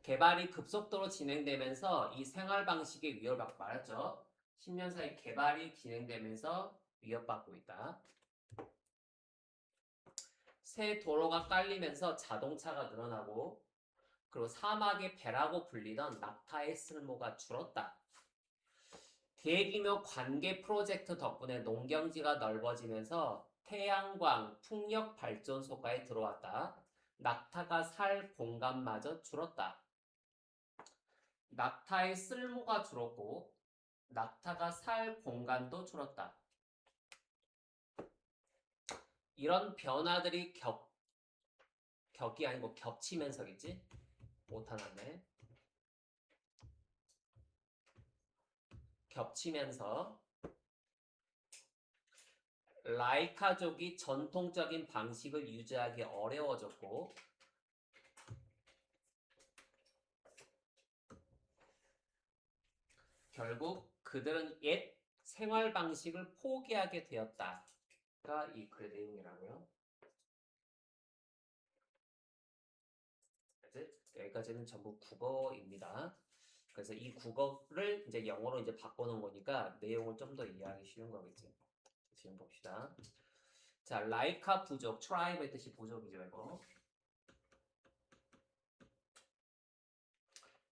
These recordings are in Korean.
개발이 급속도로 진행되면서 이 생활 방식의 위협을 받고 말했죠. 10년 사이 개발이 진행되면서 위협받고 있다. 새 도로가 깔리면서 자동차가 늘어나고 그리고 사막의 배라고 불리던 낙타의 쓸모가 줄었다. 대규모 관계 프로젝트 덕분에 농경지가 넓어지면서 태양광, 풍력 발전소까지 들어왔다. 낙타가 살 공간마저 줄었다. 낙타의 쓸모가 줄었고 낙타가 살 공간도 줄었다. 이런 변화들이 격이 아니고 겹치면서겠지? 못하나네. 겹치면서 라이카족이 전통적인 방식을 유지하기 어려워졌고 결국 그들은 옛 생활 방식을 포기하게 되었다가 이 글의 내용이라고요. 여기까지는 전부 국어입니다. 그래서 이 국어를 이제 영어로 이제 바꿔놓은 거니까 내용을 좀 더 이해하기 쉬운 거겠지. 지금 봅시다. 자, 라이카 부족, 트라이브의 뜻이 부족이죠, 이거.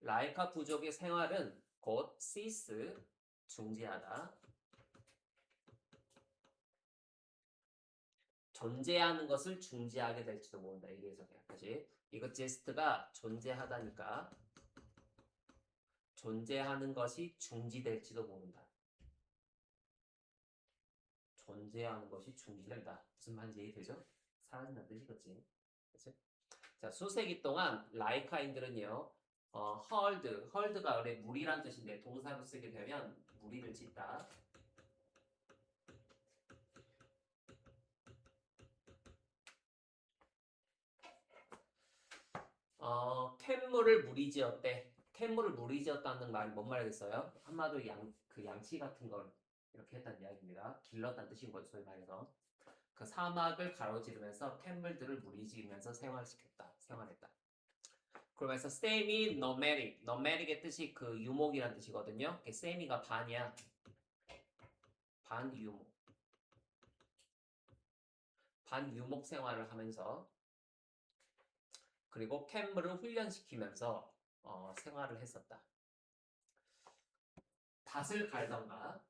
라이카 부족의 생활은 곧 cease, 중지하다. 존재하는 것을 중지하게 될지도 모른다. 이게 해석이야. 다시. 이거 제스트가 존재하다니까 존재하는 것이 중지될지도 모른다. 존재하는 것이 중지된다. 무슨 말인지 이해되죠? 사라진다는 뜻이겠지. 그치? 자, 수세기 동안 라이카인들은요, 헐드가 원래 물이란 뜻인데 동사로 쓰게 되면 무리를 짓다. 캔물을 무리지었대. 캔물을 무리지었다는 말이 뭔 말이겠어요? 한마디로 그 양치 같은 걸 이렇게 했다는 이야기입니다. 길렀다는 뜻인 거죠, 소위 말해서. 그 사막을 가로지르면서 캔물들을 무리지으면서 생활했다. 그러면서 세미 노매릭의 뜻이 그 유목이라는 뜻이거든요. 세미가 반이야. 반유목. 반유목 생활을 하면서 그리고 캔물을 훈련시키면서 생활을 했었다. 닷을 갈던가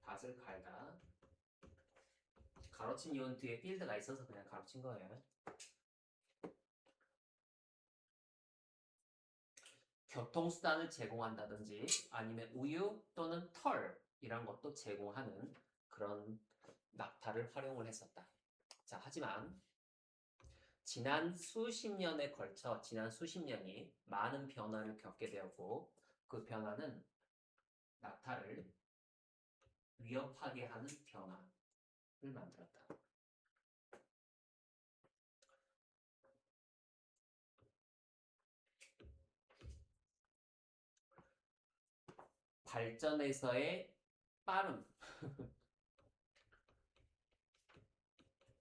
닷을 갈다. 가로친 이온 뒤에 필드가 있어서 그냥 가로친 거예요. 교통수단을 제공한다든지 아니면 우유 또는 털 이런 것도 제공하는 그런 낙타를 활용을 했었다. 자, 하지만 지난 수십 년에 걸쳐 지난 수십 년이 많은 변화를 겪게 되었고 그 변화는 낙타를 위협하게 하는 변화를 만들었다. 발전에서의 빠름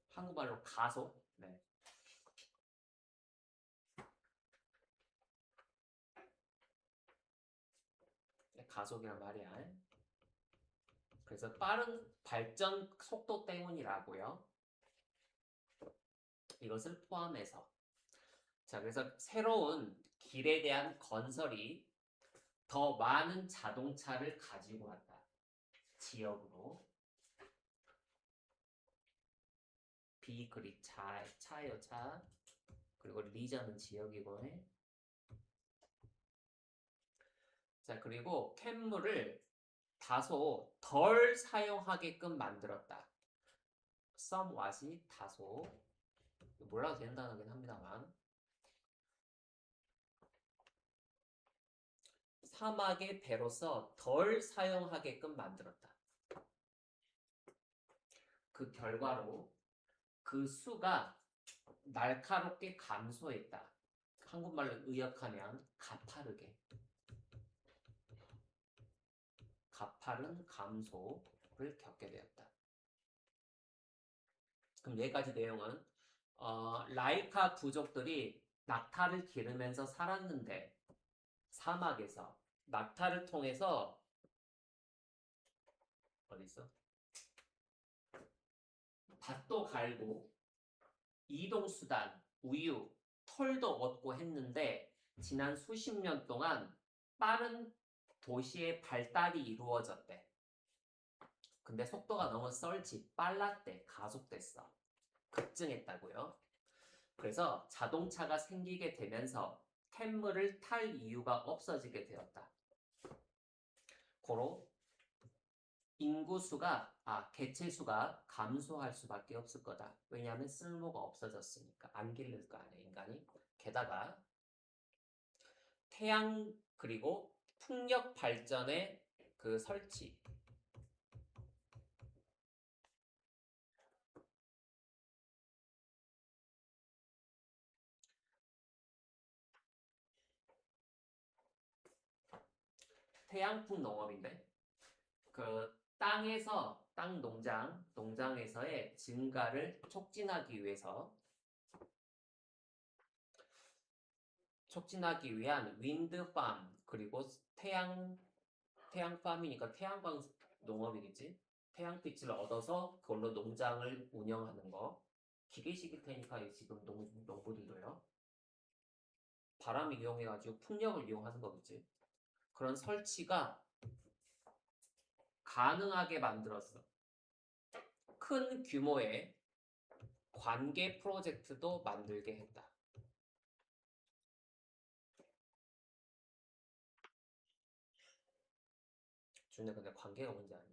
한국말로 가속. 네. 가속이란 말이야. 그래서 빠른 발전 속도 때문이라고요. 이것을 포함해서. 자, 그래서 새로운 길에 대한 건설이 더 많은 자동차를 가지고 왔다. 지역으로. 비그릭 차예요, 차. 그리고 리저는 지역이고. 자, 그리고 캔물을 다소 덜 사용하게끔 만들었다. somewhat이 다소 몰라도 된다는 합니다만 사막의 배로서 덜 사용하게끔 만들었다. 그 결과로 그 수가 날카롭게 감소했다. 한국말로 의역하면 가파르게. 가파른 감소를 겪게 되었다. 그럼 여기까지 내용은 라이카 부족들이 낙타를 기르면서 살았는데 사막에서 낙타를 통해서 어디 있어? 밭도 갈고 이동수단, 우유, 털도 얻고 했는데 지난 수십 년 동안 빠른 도시의 발달이 이루어졌대. 근데 속도가 너무 빨랐대. 가속됐어. 급증했다고요. 그래서 자동차가 생기게 되면서 캔물을 탈 이유가 없어지게 되었다. 고로 개체수가 감소할 수밖에 없을 거다. 왜냐하면 쓸모가 없어졌으니까. 안 기를 거 아니야, 인간이. 게다가 태양 그리고 풍력 발전의 그 설치. 태양풍 농업인데 그 땅 농장에서의 증가를 촉진하기 위한 윈드팜 그리고 태양팜이니까 태양광 농업이겠지. 태양빛을 얻어서 그걸로 농장을 운영하는 거. 기계식일 테니까 지금 농부들도요. 바람 이용해가지고 풍력을 이용하는 거겠지. 그런 설치가 가능하게 만들었어. 큰 규모의 관계 프로젝트도 만들게 했다. 준혜 근데 관계가 뭔지 아니?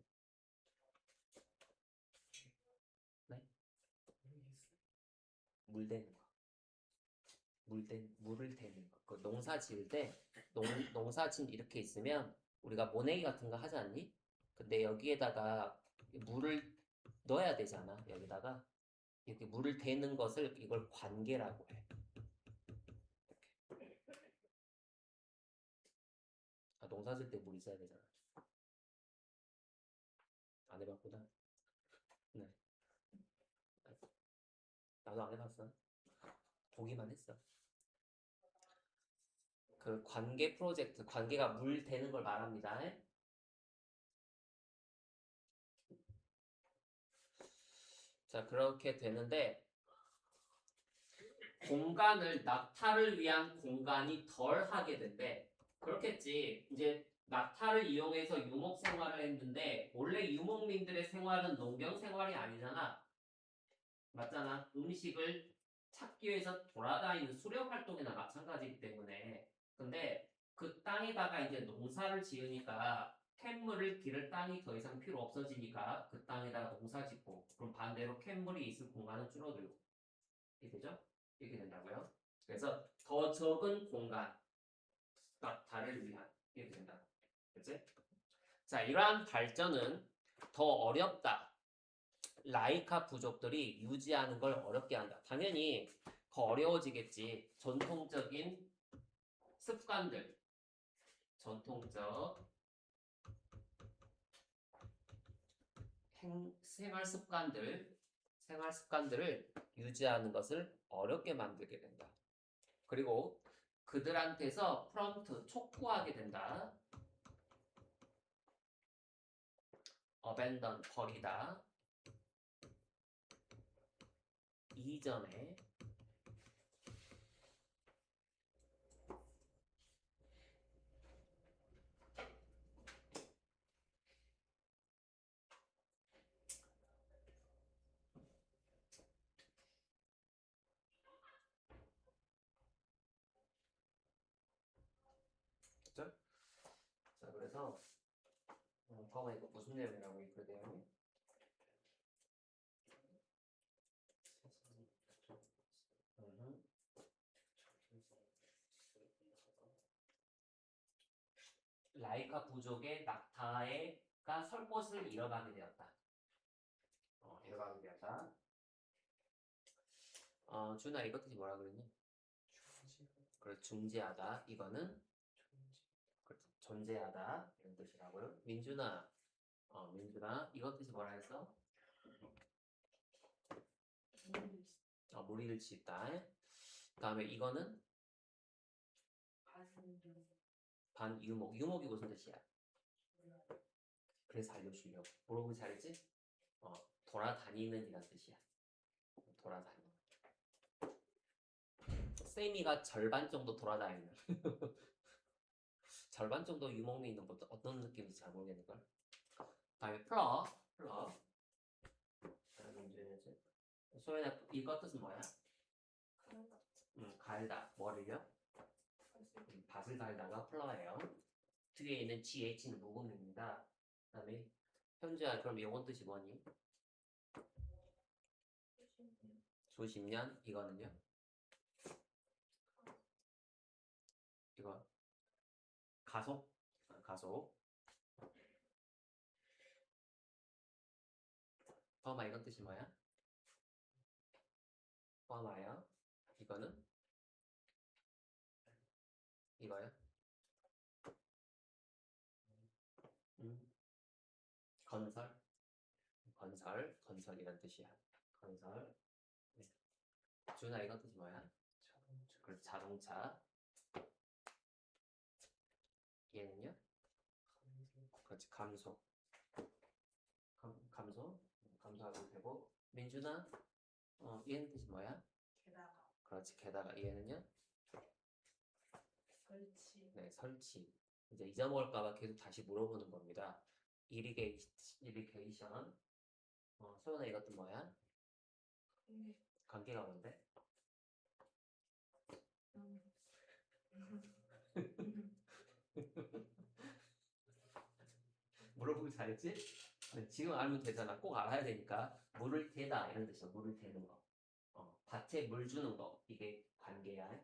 네? 물 대는 거. 물을 대는 거. 그 농사 지을 때 농사진 이렇게 있으면 우리가 모내기 같은 거 하지 않니? 근데 여기에다가 물을 넣어야 되잖아. 여기다가 이렇게 물을 대는 것을 이걸 관계라고 해. 농사 지을 때 물 있어야 되잖아. 안 해봤구나. 네. 나도 안 해봤어. 보기만 했어. 그 관계 프로젝트, 관계가 물 대는 걸 말합니다. 자, 그렇게 되는데 낙타를 위한 공간이 덜 하게 된대. 그렇겠지. 이제 낙타를 이용해서 유목 생활을 했는데 원래 유목민들의 생활은 농경 생활이 아니잖아. 맞잖아. 음식을 찾기 위해서 돌아다니는 수렵 활동이나 마찬가지이기 때문에. 근데 그 땅에다가 이제 농사를 지으니까 캔물을 기를 땅이 더 이상 필요 없어지니까 그 땅에다가 농사 짓고 그럼 반대로 캔물이 있을 공간은 줄어들고 이렇게 되죠? 이렇게 된다고요. 그래서 더 적은 공간, 낙타를 위한 이렇게 된다. 그치? 자, 이러한 발전은 더 어렵다. 라이카 부족들이 유지하는 걸 어렵게 한다. 당연히 더 어려워지겠지. 전통적인 습관들, 전통적 생활 습관들을 유지하는 것을 어렵게 만들게 된다. 그리고 그들한테서 촉구하게 된다. abandon, 버리다. 이전에 그죠? 자, 그래서 봐봐 이거 무슨 내용이라고 있거든요. 라이카 부족의 낙타가 설 곳을 잃어가게 되었다. 잃어가게 되었다. 준아 이거 뜻이 뭐라 그랬니? 그래 중지하다. 이거는 존재하다 이런 뜻이라고요. 민준아 이거 뜻이 뭐라 했어? 무리를 짓다. 그 다음에 이거는 반유목. 유목이 무슨 뜻이야? 그래서 알려주려고. 물어보기 잘했지? 돌아다니는 이란 뜻이야. 돌아다니는. 세미가 절반 정도 돌아다니는. 절반 정도 유목미 있는 것도 어떤 느낌인지 잘 모르겠는걸? 다음에 플러. 소연아, 이거 뜻은 뭐야? 갈다. 뭐를요? 밭을 갈다가 플러예요. 뒤에 있는 GH는 모음입니다. 그 다음에 현재야, 그럼 영어 뜻이 뭐니? 수십 년. 이거는요? 이거 가속. 버마 이건 뜻이 뭐야? 버마요. 이거는? 이거요? 건설이란 뜻이야. 건설. 네. 준아 이건 뜻이 뭐야? 자동차. 얘는요? 그렇지, 감소. 감소하면 되고. 민준아, 얘는 뜻이 뭐야? 그렇지, 게다가. 얘는요? 네, 설치. 이제 잊어먹을까봐 계속 다시 물어보는 겁니다. 이리게이션. 소연아 이것도 뭐야? 관계가 뭔데? 물어보기 잘했지? 지금 알면 되잖아. 꼭 알아야 되니까. 물을 대다 이런 뜻이야. 물을 대는 거. 밭에 물 주는 거. 이게 관계야.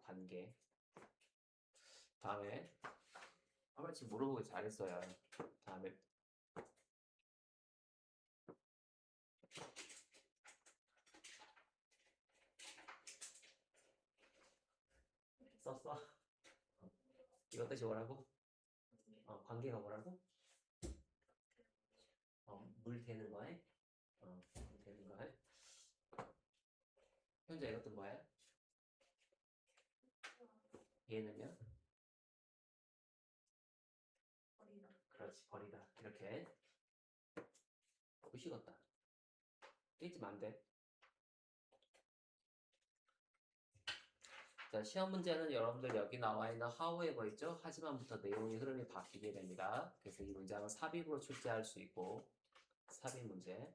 관계. 다음에 지금 물어보기 잘했어요. 다음에 썼어? 이것 뜻이 뭐라고? 관계가 뭐라고? 물 대는 거에? 물 대는 거에? 현재 이것도 뭐야? 얘는요? 그렇지, 버리다. 이렇게. 으식었다. 깨지면 안 돼. 자, 시험 문제는 여러분들 여기 나와 있는 however 있죠? 하지만부터 내용의 흐름이 바뀌게 됩니다. 그래서 이 문장은 삽입으로 출제할 수 있고, 삽입 문제.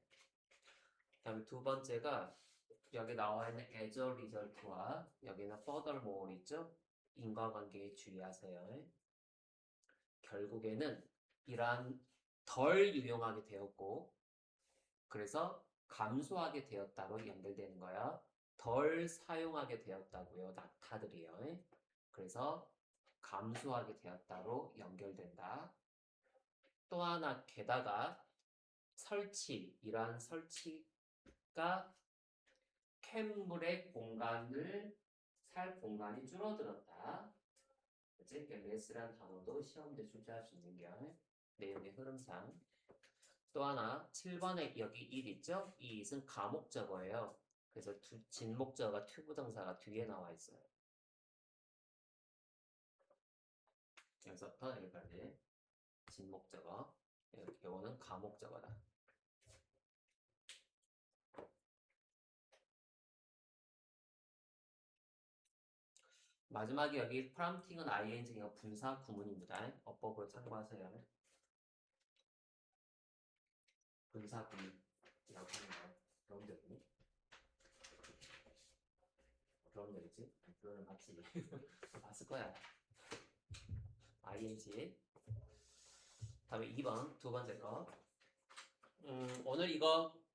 그 다음에 두 번째가 여기 나와 있는 as a result와 여기는 furthermore 있죠? 인과관계에 주의하세요. 결국에는 이러한 덜 유용하게 되었고, 그래서 감소하게 되었다로 연결되는 거야. 덜 사용하게 되었다고요. 낙타들이요. 그래서 감소하게 되었다로 연결된다. 또 하나 게다가 이러한 설치가 캔물의 살 공간이 줄어들었다. 그치? less라는 단어도 시험대 출제할 수 있는 게 내용의 흐름상. 또 하나 7번에 여기 it 있죠? 이 it은 가목적어예요. 그래서 진목적어가 투부정사가 뒤에 나와 있어요. 여기서부터 여기까지 진목적어. 이거는 가목적어다. 마지막에 여기 프람팅은 ing가 분사 구문입니다. 어법으로 참고하세요. 분사 구문이라고 하는 거. 여러분들이 여러분들이지? 그거는 봤지. 봤을 거야. ing. 다음에 2번 두 번째 거.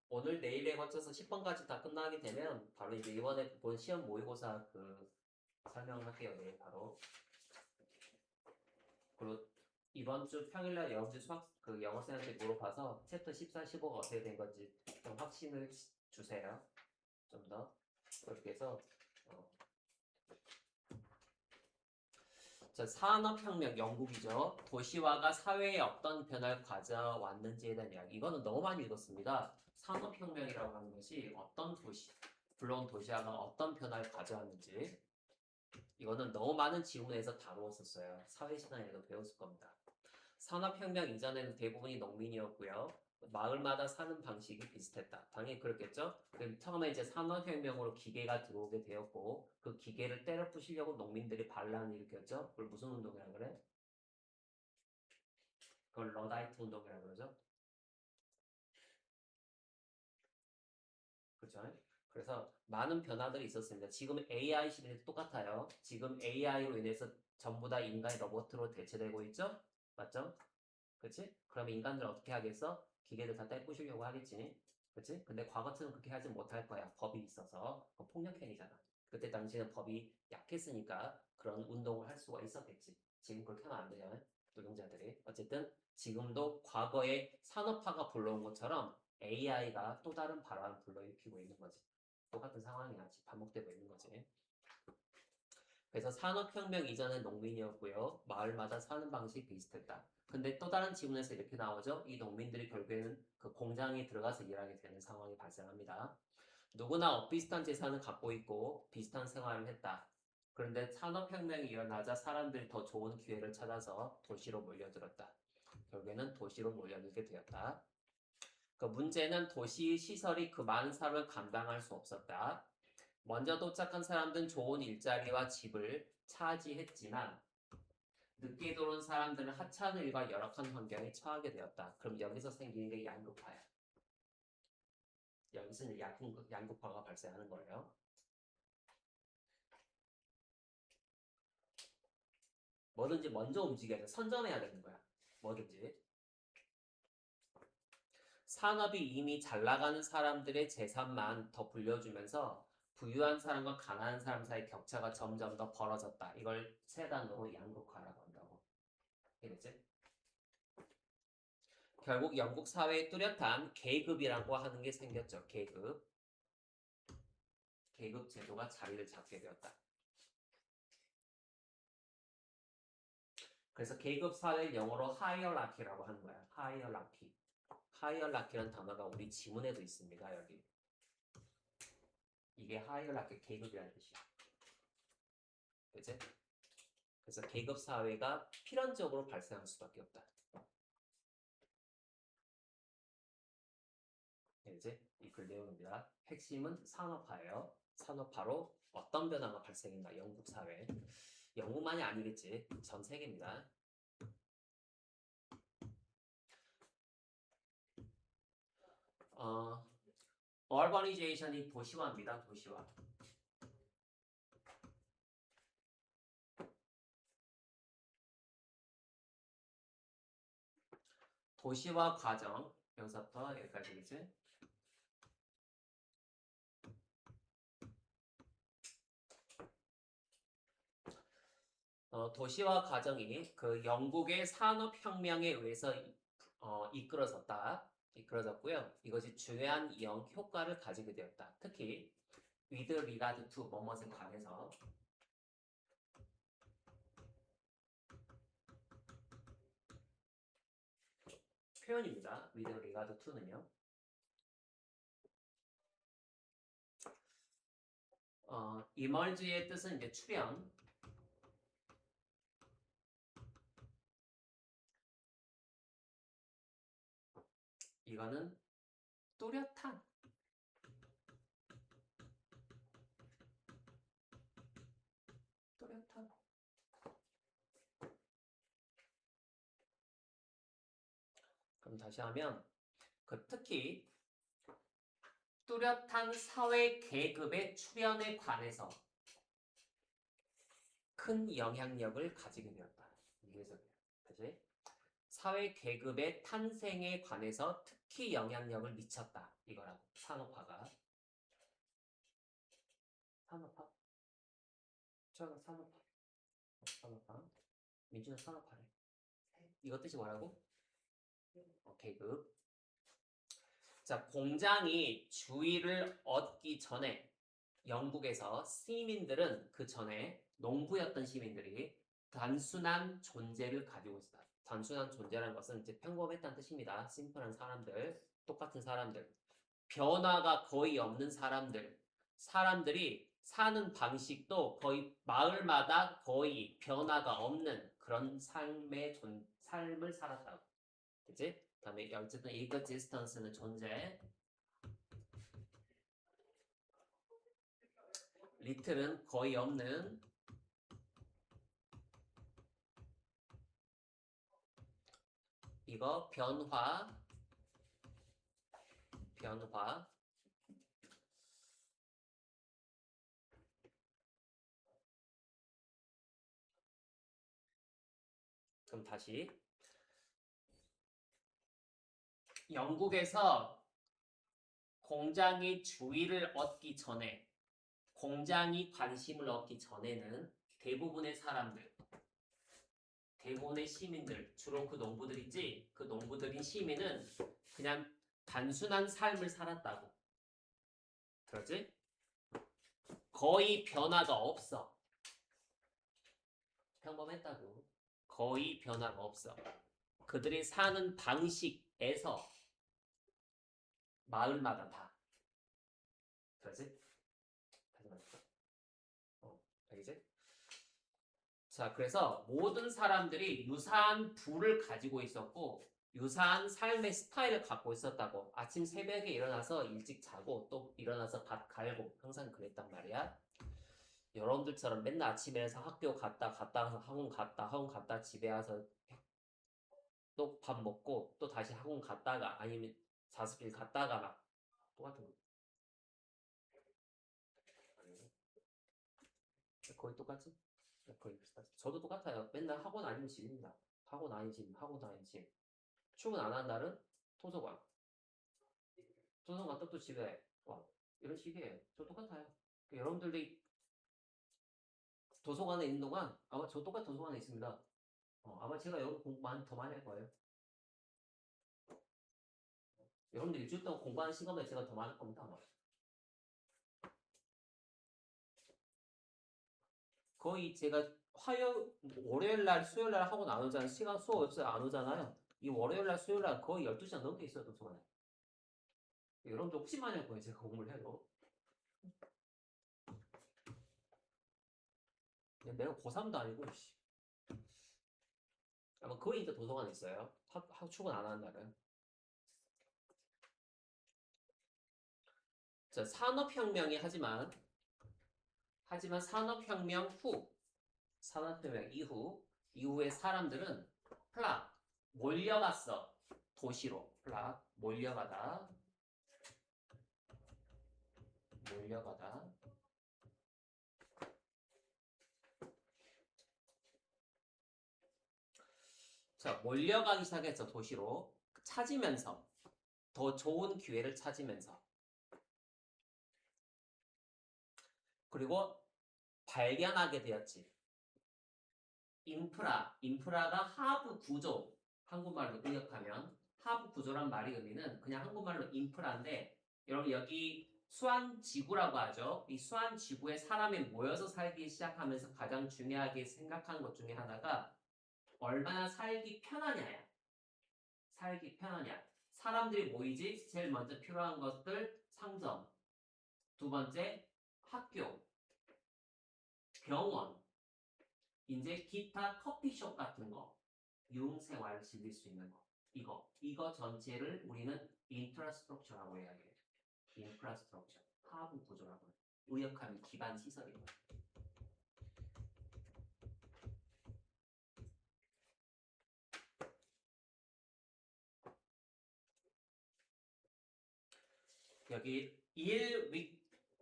오늘 내일에 거쳐서 10번까지 다 끝나게 되면 바로 이제 이번에 본 시험 모의고사 설명할게요. 내일 바로. 그리고 이번 주 평일날 여러분들 영어 쌤한테 물어봐서 챕터 14, 15가 어떻게 된 건지 좀 확신을 주세요. 좀 더. 그렇게 해서 자, 산업혁명 영국이죠. 도시화가 사회에 어떤 변화를 가져왔는지에 대한 이야기. 이거는 너무 많이 읽었습니다. 산업혁명이라고 하는 것이 어떤 도시, 불러온 도시화가 어떤 변화를 가져왔는지 이거는 너무 많은 지문에서 다루었었어요. 사회시간에도 배웠을 겁니다. 산업혁명 이전에는 대부분이 농민이었고요. 마을마다 사는 방식이 비슷했다. 당연히 그렇겠죠? 처음에 이제 산업혁명으로 기계가 들어오게 되었고 그 기계를 때려 부시려고 농민들이 반란을 일으켰죠. 그걸 무슨 운동이라 그래? 그걸 러다이트 운동이라 그러죠. 그렇죠? 그래서 많은 변화들이 있었습니다. 지금 AI 시대도 똑같아요. 지금 AI로 인해서 전부 다 인간이 로봇으로 대체되고 있죠? 맞죠? 그치? 그럼 인간들 어떻게 하겠어? 기계들 다 떼부시려고 하겠지. 그치? 근데 과거처럼 그렇게 하지 못할 거야. 법이 있어서. 그 폭력행위잖아. 그때 당시에는 법이 약했으니까 그런 운동을 할 수가 있었겠지. 지금 그렇게 하면 안 돼요. 노동자들이. 어쨌든 지금도 과거에 산업화가 불러온 것처럼 AI가 또 다른 발화를 불러일으키고 있는 거지. 똑같은 상황이 아직 반복되고 있는 거지. 그래서 산업혁명 이전엔 농민이었고요. 마을마다 사는 방식이 비슷했다. 근데 또 다른 지문에서 이렇게 나오죠. 이 농민들이 결국에는 그 공장에 들어가서 일하게 되는 상황이 발생합니다. 누구나 비슷한 재산을 갖고 있고 비슷한 생활을 했다. 그런데 산업혁명이 일어나자 사람들이 더 좋은 기회를 찾아서 도시로 몰려들었다. 결국에는 도시로 몰려들게 되었다. 그 문제는 도시 시설이 그 많은 사람을 감당할 수 없었다. 먼저 도착한 사람들은 좋은 일자리와 집을 차지했지만 늦게 들어온 사람들은 하찮은 일과 열악한 환경에 처하게 되었다. 그럼 여기서 생기는 게 양극화야. 여기서는 양극화가 발생하는 거예요. 뭐든지 먼저 움직여야 돼. 선점해야 되는 거야. 뭐든지. 산업이 이미 잘 나가는 사람들의 재산만 더 불려주면서 부유한 사람과 가난한 사람 사이 격차가 점점 더 벌어졌다. 이걸 세 단어로 양극화라고 한다고. 알겠지? 결국 영국 사회에 뚜렷한 계급이라고 하는 게 생겼죠. 계급. 계급 제도가 자리를 잡게 되었다. 그래서 계급 사회를 영어로 하이어라키라고 하는 거야. 하이어라키. 하이어라키라는 단어가 우리 지문에도 있습니다. 여기. 이게 하이어라키 계급이라는 뜻이야. 그치? 그래서 계급 사회가 필연적으로 발생할 수밖에 없다. 이제 이 글 내용입니다. 핵심은 산업화예요. 산업화로 어떤 변화가 발생했나? 영국 사회. 영국만이 아니겠지. 전 세계입니다. 어, 어바니제이션이 도시화입니다. 도시화. 도시화 과정. 여기서부터 여기까지겠지? 도시화 과정이 그 영국의 산업혁명에 의해서 이끌어졌다. 이끌어졌고요. 이것이 중요한 효과를 가지게 되었다. 특히 with regard to 뭐뭐에 관해서 표현입니다. with regard to는요. emerge의 뜻은 이제 출현. 이거는 뚜렷한. 뚜렷한. 그럼 다시 하면 특히 뚜렷한 사회 계급의 출현에 관해서 큰 영향력을 가지게 되었다. 이게 해석이에요. 그치? 사회 계급의 탄생에 관해서 특히 영향력을 미쳤다. 이거라고. 산업화가. 산업화? 저는 산업화. 산업화. 민주는 산업화래. 이것 뜻이 뭐라고? 계급. 자, 공장이 주의를 얻기 전에 영국에서 시민들은 그 전에 농부였던 시민들이 단순한 존재를 가지고 있다. 단순한 존재라는 것은 이제 평범했다는 뜻입니다. 심플한 사람들, 똑같은 사람들, 변화가 거의 없는 사람들, 사람들이 사는 방식도 거의 마을마다 거의 변화가 없는 그런 삶을 살았다고. 그치? 그다음에 어쨌든 existence는 존재, little은 거의 없는, 이거 변화. 그럼 다시 영국에서 공장이 주의를 얻기 전에, 공장이 관심을 얻기 전에는 대부분의 사람들, 대부분의 시민들, 주로 그 농부들 있지? 그 농부들인 시민은 그냥 단순한 삶을 살았다고. 그렇지? 거의 변화가 없어. 평범했다고. 거의 변화가 없어. 그들이 사는 방식에서 마을마다 다. 그렇지? 다시 말해볼까? 알겠지? 자, 그래서 모든 사람들이 유사한 부를 가지고 있었고 유사한 삶의 스타일을 갖고 있었다고. 아침 새벽에 일어나서 일찍 자고 또 일어나서 밥 갈고 항상 그랬단 말이야. 여러분들처럼 맨날 아침에 해서 학교 갔다 와서 학원 갔다 집에 와서 또 밥 먹고 또 다시 학원 갔다가 아니면 자습실 갔다가 막 똑같은 거. 거의 똑같지? 거의 비슷하지. 저도 똑같아요. 맨날 학원 아니면 집입니다. 학원 아닌 집, 학원 아닌 집. 출근 안 하는 날은 도서관. 도서관 갔다 또 집에 와. 이런 식이에요. 저 똑같아요. 여러분들이 도서관에 있는 동안 아마 저 똑같은 도서관에 있습니다. 아마 제가 여기 공부 더 많이 할 거예요. 여러분들 일주일 동안 공부하는 시간보다 제가 더 많을 겁니다. 아마. 거의 제가 월요일 날, 수요일 날 학원 안 오잖아요. 시간 수업 없어요. 안 오잖아요. 이 월요일 날, 수요일 날 거의 12시간 넘게 있어요. 도서관에. 여러분들 혹시 많이 할 거예요. 제가 공부를 해도. 내가 고3도 아니고, 씨. 아마 거의 이제 도서관에 있어요. 출근 안 하는 날은. 자, 산업혁명이 하지만 산업혁명 이후에 사람들은 몰려갔어. 도시로. 몰려가다. 자, 몰려가기 시작했어. 도시로. 찾으면서. 더 좋은 기회를 찾으면서. 그리고 발견하게 되었지. 인프라가 하부 구조. 한국말로 의역하면 하부 구조란 말의 의미는 그냥 한국말로 인프라인데 여러분 여기 수안지구라고 하죠. 이 수안지구에 사람이 모여서 살기 시작하면서 가장 중요하게 생각하는 것 중에 하나가 얼마나 살기 편하냐야. 사람들이 모이지 제일 먼저 필요한 것들 상점, 두 번째 학교, 병원, 이제 기타 커피숍 같은 거, 유흥생활을 즐길 수 있는 거, 이거 전체를 우리는 인프라스트럭처라고 이야기해요. 인프라스트럭처, 하부 구조라고 해요. 의역하면 기반 시설이에요. 여기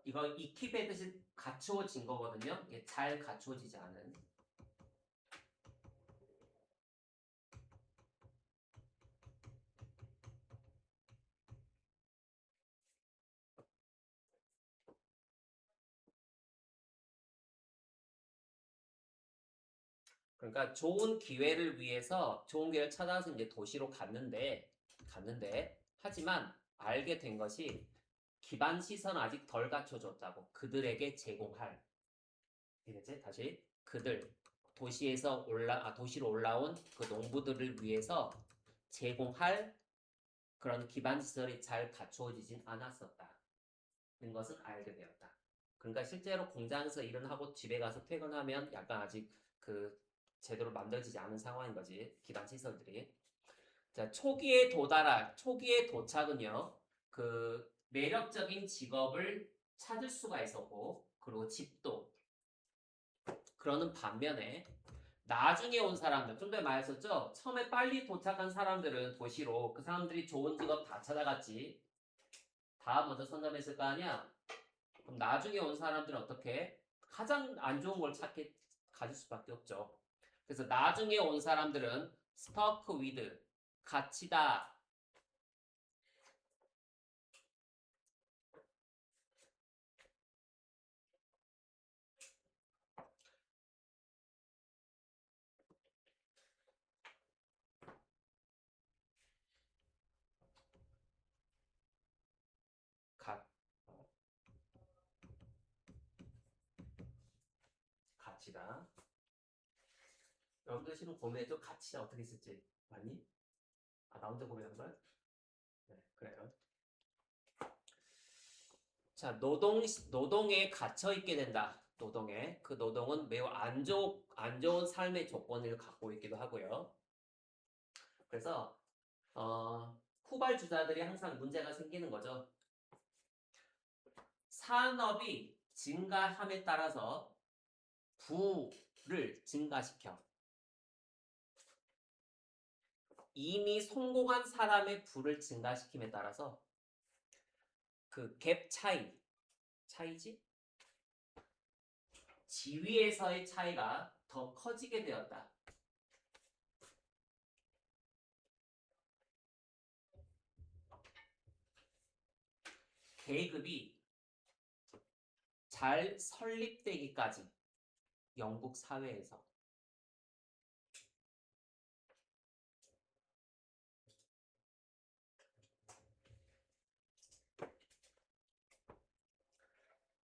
이거 익힙의 뜻이 갖추어진 거거든요. 이게 잘 갖추어지지 않은. 그러니까 좋은 기회를 찾아서 이제 도시로 갔는데 하지만 알게 된 것이 기반 시설은 아직 덜 갖춰졌다고. 그들에게 제공할. 이제 다시 도시로 올라온 그 농부들을 위해서 제공할 그런 기반 시설이 잘 갖추어지진 않았었다. 는 것은 알게 되었다. 그러니까 실제로 공장에서 일을 하고 집에 가서 퇴근하면 약간 아직 그 제대로 만들어지지 않은 상황인 거지. 기반 시설들이. 자, 초기에 도착은요. 그 매력적인 직업을 찾을 수가 있었고, 그리고 집도. 그러는 반면에 나중에 온 사람들, 좀 전에 말했었죠? 처음에 빨리 도착한 사람들은 도시로 그 사람들이 좋은 직업 다 찾아갔지. 다 먼저 선점했을 거 아니야? 그럼 나중에 온 사람들은 어떻게? 가장 안 좋은 걸 가질 수밖에 없죠. 그래서 나중에 온 사람들은 stuck with, 갇히다, 갇, 갇히다. 여러분들 실은 고민했죠? 갇히다 어떻게 쓸지. 맞니? 아, 나 혼자 고민한 거야? 네, 그래요. 자, 노동에 갇혀 있게 된다. 노동에. 그 노동은 매우 안 좋은 삶의 조건을 갖고 있기도 하고요. 그래서, 후발주자들이 항상 문제가 생기는 거죠. 산업이 증가함에 따라서 부를 증가시켜. 이미 성공한 사람의 부를 증가시킴에 따라서 그 갭 차이지? 지위에서의 차이가 더 커지게 되었다. 계급이 잘 설립되기까지 영국 사회에서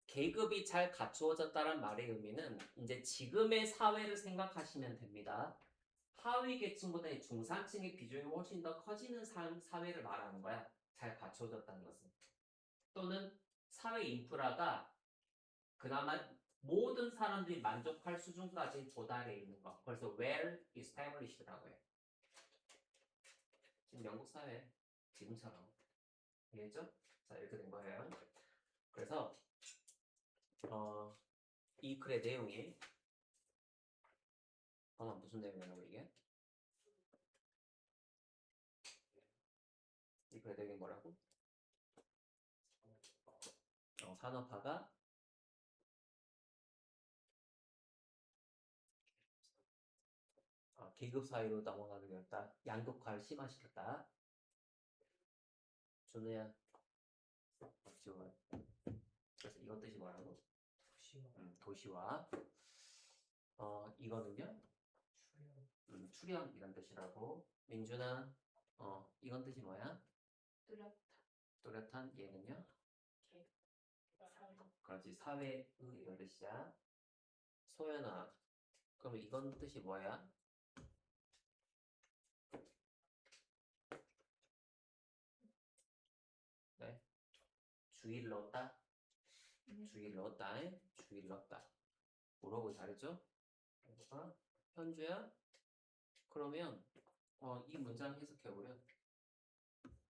계급이 잘 갖추어졌다는 말의 의미는 이제 지금의 사회를 생각하시면 됩니다. 하위 계층보다 중산층의 비중이 훨씬 더 커지는 사회를 말하는 거야. 잘 갖추어졌다는 것은. 또는 사회 인프라가 그나마 모든 사람들이 만족할 수준까지 도달해 있는 것. 그래서 well established라고 해. 지금 영국 사회 지금처럼. 이해했죠? 자, 이렇게 된 거예요. 그래서 이 글의 내용이 무슨 내용이라고 이게? 이 글의 내용이 뭐라고? 산업화가 계급 사회로 넘어가게 되었다. 양극화를 심화시켰다. 준우야, 지원. 그래서 이것 뜻이 뭐라고? 도시화. 이거는요? 출현 이런 뜻이라고. 민준아, 이건 뜻이 뭐야? 뚜렷한 얘는요? 그렇지, 사회의 이런 뜻이야. 소연아, 그럼 이건 뜻이 뭐야? 네, 주의를 넣었다. 주의를 넣었다. 주의를 넣었다. 뭐라고 잘했죠? 현주야? 그러면 이 문장 해석해보면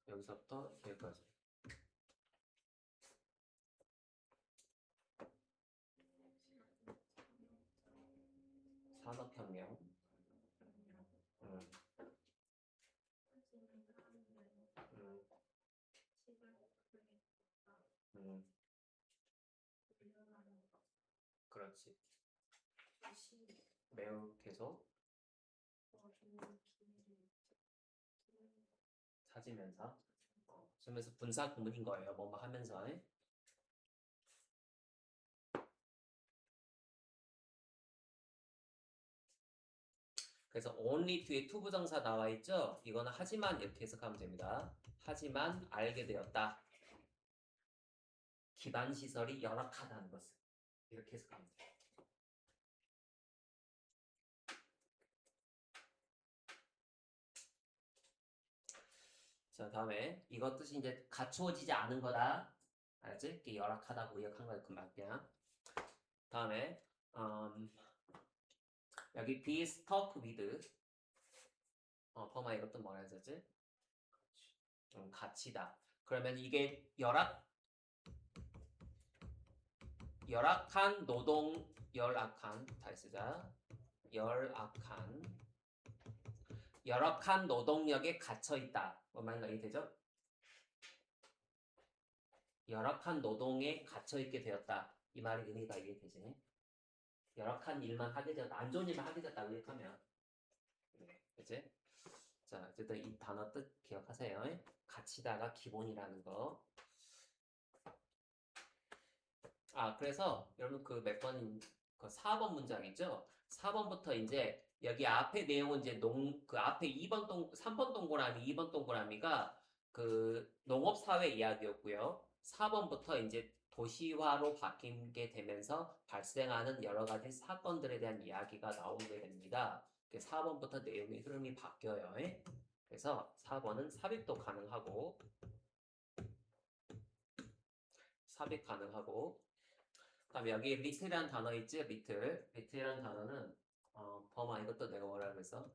여기서부터 여기까지. 산업혁명. 음, 음, 음, 그렇지. 매우 계속 찾으면서 그러면서 분사 구문인 거예요. 뭐뭐 하면서. 그래서 only 뒤에 to 부정사 나와 있죠? 이거는 하지만 이렇게 해석하면 됩니다. 하지만 알게 되었다. 기반 시설이 열악하다는 것을 이렇게 해석하면 돼요. 자, 다음에 이것 뜻이 이제 갖추어지지 않은 거다. 알았지? 이게 열악하다고 의역한 거야 금방 그냥. 다음에 여기 be stuck with 범아 이것도 뭐라 했었지? 가치다. 그러면 이게 열악한 노동 열악한 다시 쓰자. 열악한 노동력에 갇혀 있다. 뭔 말인가 이해되죠? 열악한 노동에 갇혀 있게 되었다. 이 말의 의미가 이해되지? 열악한 일만 하게 되었다. 안 좋은 일만 하게 되었다. 의역하면. 네, 그치? 자, 어쨌든 이 단어 뜻 기억하세요. 갇히다가 기본이라는 거. 그래서 여러분 그 몇 번인 그 4번 문장이죠? 4번부터 이제 여기 앞에 내용은 이제 그 앞에 3번 동그라미, 2번 동그라미가 그 농업사회 이야기였고요. 4번부터 이제 도시화로 바뀌게 되면서 발생하는 여러 가지 사건들에 대한 이야기가 나오게 됩니다. 4번부터 내용의 흐름이 바뀌어요. 그래서 4번은 삽입도 가능하고, 그다음에 여기 리틀이라는 단어 있지? 리틀이라는 단어는 범아 이것도 내가 뭐라 그랬어?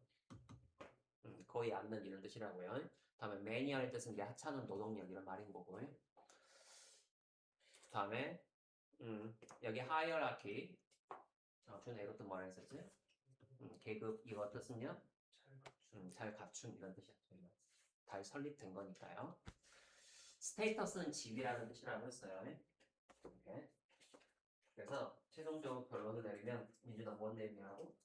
거의 않는 이런 뜻이라고요. 다음에 매니아의 뜻은 이제 하찮은 노동력 이런 말인 거고. 다음에 여기 하이어라키 준아 이것도 뭐라 했었지? 계급 이거 뜻은요? 잘 갖춘 이런 뜻이야. 잘 설립된 거니까요. 스테이터스는 집이라는 뜻이라고 했어요. 이렇게. 그래서 최종적으로 결론을 내리면 민주당 뭔 내용이라고?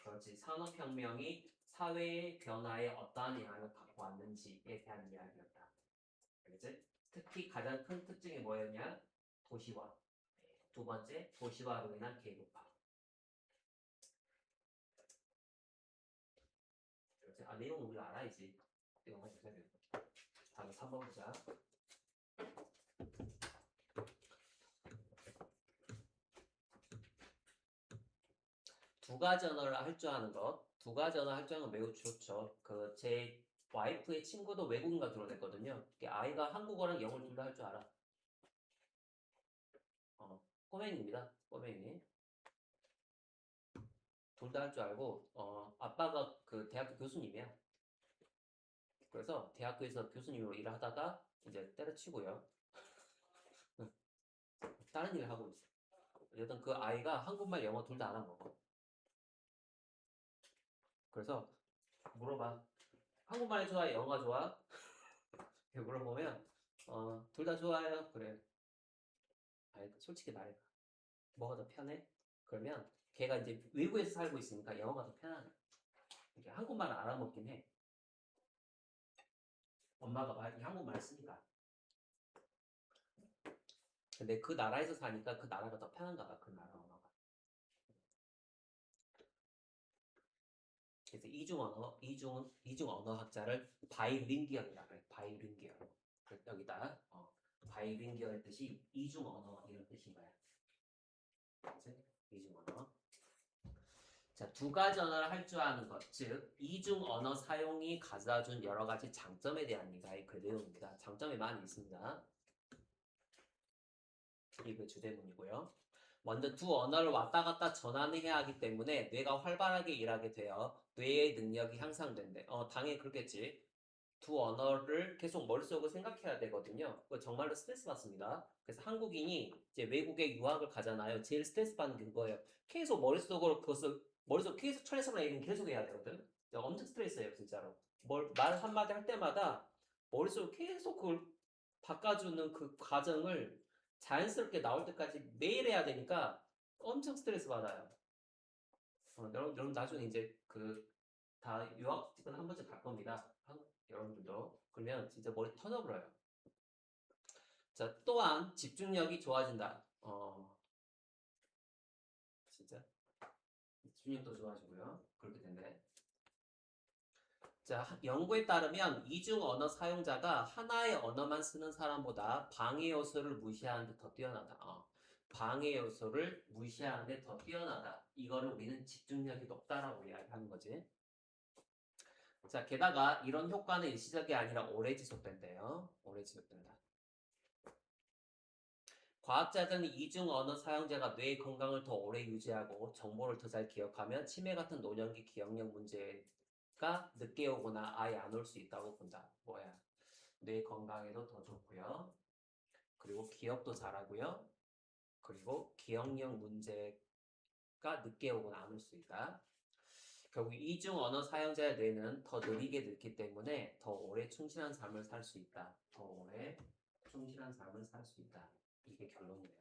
그렇지. 산업혁명이 사회의 변화에 어떠한 영향을 갖고 왔는지에 대한 이야기였다. 그렇지? 특히 가장 큰 특징이 뭐였냐? 도시화. 두 번째, 도시화로 인한 계급화. 그렇지? 내용은 우리가 알아야지. 내용 해주세요. 다음 3번 보자. 두 가지 언어를 할 줄 아는 것. 두 가지 언어 할 줄 아는 건 매우 좋죠. 제 와이프의 친구도 외국인과 결혼했거든요. 아이가 한국어랑 영어를 둘 다 할 줄 알아. 꼬맹이입니다. 꼬맹이. 둘 다 할 줄 알고, 아빠가 그 대학교 교수님이야. 그래서 대학교에서 교수님으로 일을 하다가 이제 때려치고요. 다른 일을 하고 있어. 어쨌든 그 아이가 한국말, 영어 둘 다 알아먹어. 그래서 물어봐. 한국말이 좋아? 영어가 좋아? 이렇게 물어보면, 둘 다 좋아요. 그래. 아니, 솔직히 말해. 뭐가 더 편해? 그러면 걔가 이제 외국에서 살고 있으니까 영어가 더 편하네. 이게 한국말을 알아먹긴 해. 엄마가 한국말 쓰니까. 근데 그 나라에서 사니까 그 나라가 더 편한가 봐. 그 나라 언어가. 그래서 이중 언어학자를 바이링기얼이라고 해. 바이링기얼. 그래서 여기다 바이링기얼의 뜻이 이중 언어 이런 뜻인 거야. 그치? 이중 언어. 자, 두 가지 언어를 할 줄 아는 것, 즉 이중 언어 사용이 가져다준 여러 가지 장점에 대한 그 내용입니다. 장점이 많이 있습니다. 이게 주제문이고요. 먼저 두 언어를 왔다 갔다 전환해야 하기 때문에 뇌가 활발하게 일하게 되어 뇌의 능력이 향상된대. 당연히 그렇겠지. 두 언어를 계속 머릿속으로 생각해야 되거든요. 그거 정말로 스트레스 받습니다. 그래서 한국인이 이제 외국에 유학을 가잖아요. 제일 스트레스 받는 게 그거예요. 계속 머릿속으로 머릿속 계속 철레서만 얘기는 계속 해야 되거든. 엄청 스트레스예요, 진짜로. 말 한마디 할 때마다 머릿속으로 계속 그걸 바꿔주는 그 과정을 자연스럽게 나올 때까지 매일 해야 되니까 엄청 스트레스 받아요. 여러분 나중에 이제 다 유학집은 한 번쯤 갈 겁니다. 여러분들도. 그러면 진짜 머리 터져버려요. 자, 또한 집중력이 좋아진다. 진짜. 집중력도 좋아지고요. 그렇게 된대. 자, 연구에 따르면 이중 언어 사용자가 하나의 언어만 쓰는 사람보다 방해 요소를 무시하는 데 더 뛰어나다. 방해 요소를 무시하는 데 더 뛰어나다. 이거를 우리는 집중력이 높다라고 이야기하는 거지. 자, 게다가 이런 효과는 일시적이 아니라 오래 지속된대요. 오래 지속된다. 과학자들은 이중 언어 사용자가 뇌 건강을 더 오래 유지하고 정보를 더 잘 기억하면 치매 같은 노년기 기억력 문제가 늦게 오거나 아예 안 올 수 있다고 본다. 뭐야? 뇌 건강에도 더 좋고요. 그리고 기억도 잘하고요. 그리고 기억력 문제가 늦게 오거나 안 올 수 있다. 결국 이중 언어 사용자의 뇌는 더 느리게 늙기 때문에 더 오래 충실한 삶을 살 수 있다. 더 오래 충실한 삶을 살 수 있다. 이게 결론이에요.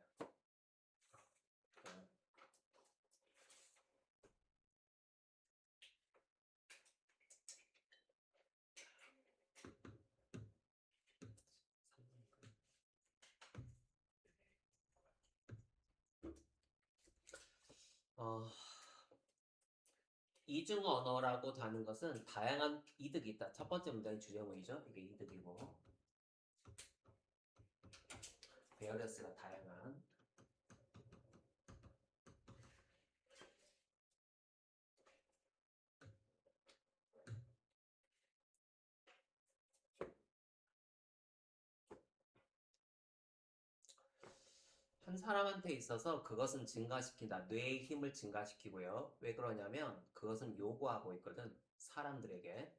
어, 이중 언어라고 하는 것은 다양한 이득이 있다. 첫 번째 문장이 주제어이죠. 이게 이득이고 베어리어스가 다양한. 한 사람한테 있어서 그것은 증가시킨다. 뇌의 힘을 증가시키고요. 왜 그러냐면 그것은 요구하고 있거든. 사람들에게.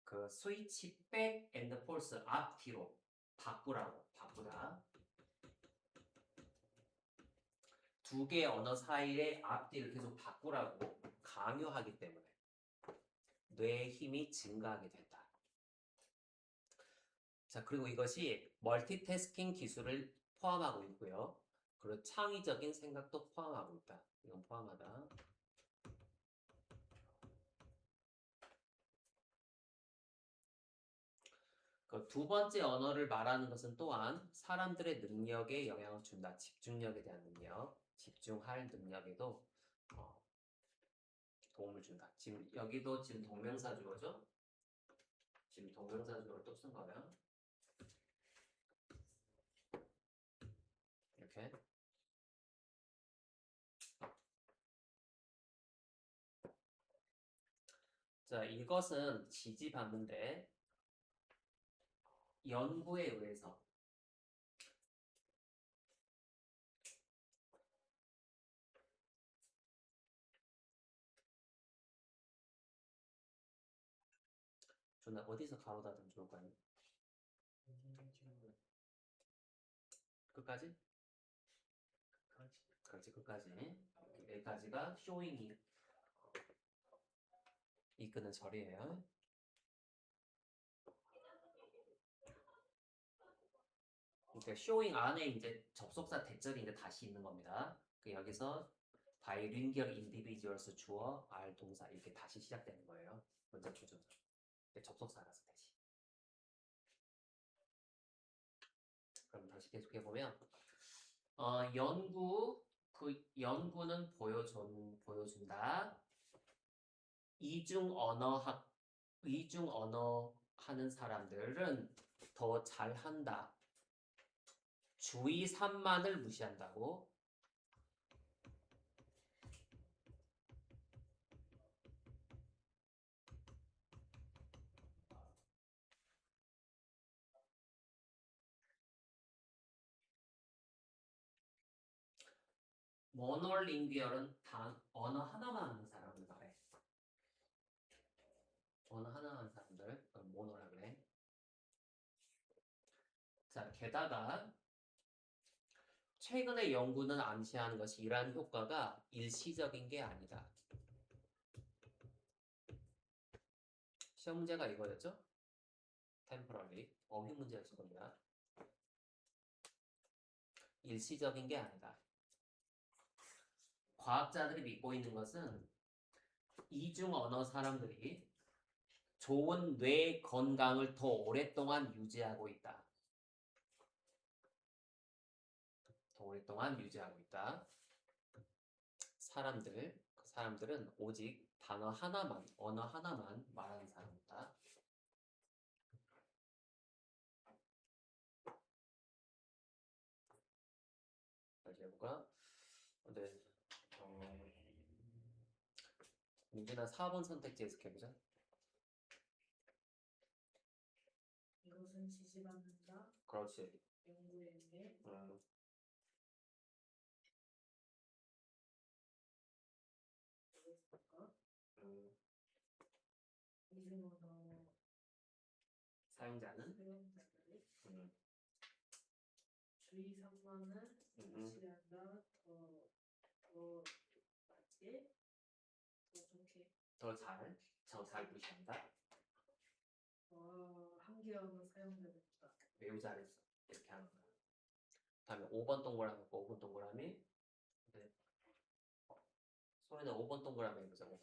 그 스위치 백 앤드 폴스 앞뒤로 바꾸라고. 바꾸다. 두 개의 언어 사이의 앞뒤를 계속 바꾸라고 강요하기 때문에 뇌의 힘이 증가하게 된다. 자, 그리고 이것이 멀티태스킹 기술을 포함하고 있고요. 그리고 창의적인 생각도 포함하고 있다. 이건 포함하다. 그 두 번째 언어를 말하는 것은 또한 사람들의 능력에 영향을 준다. 집중력에 대한 능력, 집중할 능력에도 어, 도움을 준다. 지금 여기도 지금 동명사 주어죠? 지금 동명사 주어를 또 쓴 거예요. 이렇게. 자, 이것은 지지받는데 연구에 의해서 저는 어디서 가로 닫으면 좋을까요? 끝까지? 그렇지, 끝까지. 여기까지가 쇼잉이 이끄는 절이에요. 그러니까 쇼잉 안에 이제 접속사 대절이 이제 다시 있는 겁니다. 그 여기서 bilingual individuals 주어 R 동사 이렇게 다시 시작되는 거예요. 문장 구조는 접속사라서 대신. 그럼 다시 계속해 보면 연구는 보여준다. 이중 언어 하는 사람들은 더 잘한다. 주의 산만을 무시한다고. 모노링귀얼은 단 언어 하나만 하는 사람을 말해. 언어 하나 하는 사람들 모노라 그래. 자, 게다가 최근의 연구는 암시하는 것이 이러한 효과가 일시적인 게 아니다. 시험 문제가 이거였죠? temporary. 어휘 문제였을 겁니다. 일시적인 게 아니다. 과학자들이 믿고 있는 것은 이중 언어 사람들이 좋은 뇌 건강을 더 오랫동안 유지하고 있다. 더 오랫동안 유지하고 있다. 그 사람들은 오직 언어 하나만 말하는 사람이다. 예보가 네, 민준아 4번 선택지에서 해보자. 것은 지시받는다. 그렇지. 연구에게 음, 뭐였을까? 음. 이중언어 사용자는 사용자들이 음, 주의 산만은 무시한다. 더 맞게 더 좋게 더 잘 무시한다. 한계어는 사용되겠다. 매우 잘했어. 이렇게 하는 거야. 다음에 5번 동그라미 있고 5번 동그라미. 네. 소리는 5번 동그라미 해보자. 5번.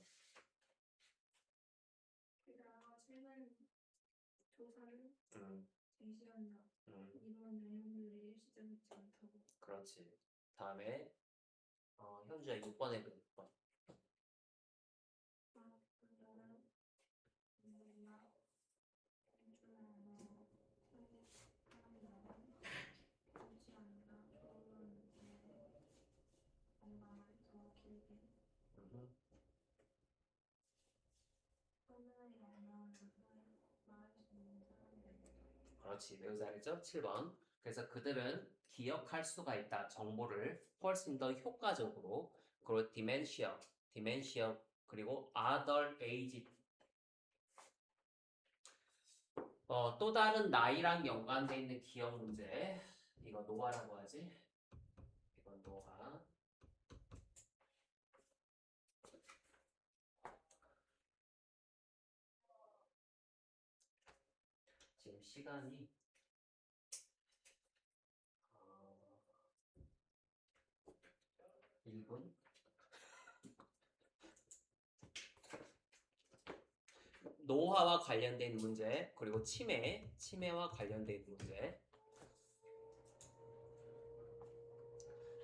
게다가 생활 조사를 음, 제시한다. 음, 이런 내용들이 일시적이지 않다고. 그렇지. 다음에 현주야 6번 해보 6번. 사람들은 언제나 현주언어 사용자는 무시한다. 조언의 건강을 더 길게 하나의 언어를 말할 수 있는 사람들이다. 그렇지. 매우 잘했죠? 7번. 그래서 그들은 기억할 수가 있다. 정보를 훨씬 더 효과적으로. 그리고 디멘시아, 그리고 other age. 또 다른 나이랑 연관되어 있는 기억 문제. 이거 노화라고 하지. 이건 노화. 지금 시간이 1분. 노화와 관련된 문제, 그리고 치매와 관련된 문제.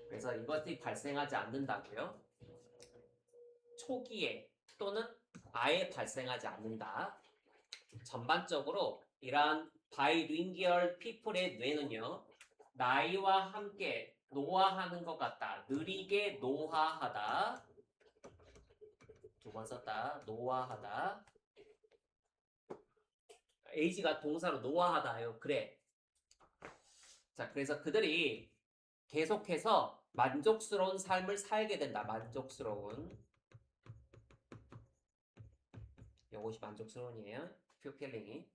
그래서 이것이 발생하지 않는다고요. 초기에 또는 아예 발생하지 않는다. 전반적으로 이러한 바이링기얼 피플의 뇌는요, 나이와 함께 노화하는 것 같다. 느리게 노화하다. 2번 썼다. 노화하다. 에이지가 동사로 노화하다요. 그래. 자, 그래서 그들이 계속해서 만족스러운 삶을 살게 된다. 만족스러운. 이것이 만족스러운이에요. 퓨필링이.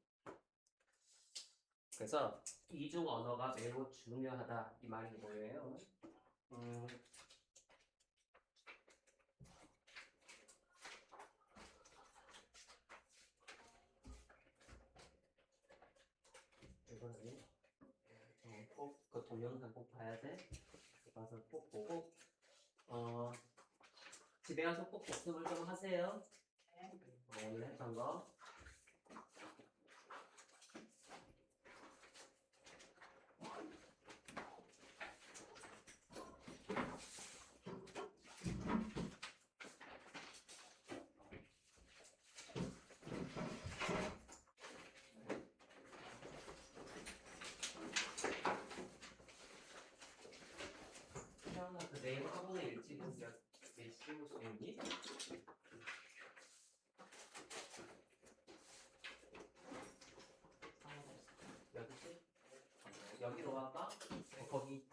그래서 이중 언어가 매우 중요하다. 이 말이 뭐예요? 이거는 그 동영상 꼭 봐야 돼. 가서 꼭 보고 집에 가서 꼭 복습을 좀 하세요. 오늘 했던 거. 태어나 그 내일 학원에 일찍 오면 몇 시에 올 수 있니? 여기로 갈까? 거기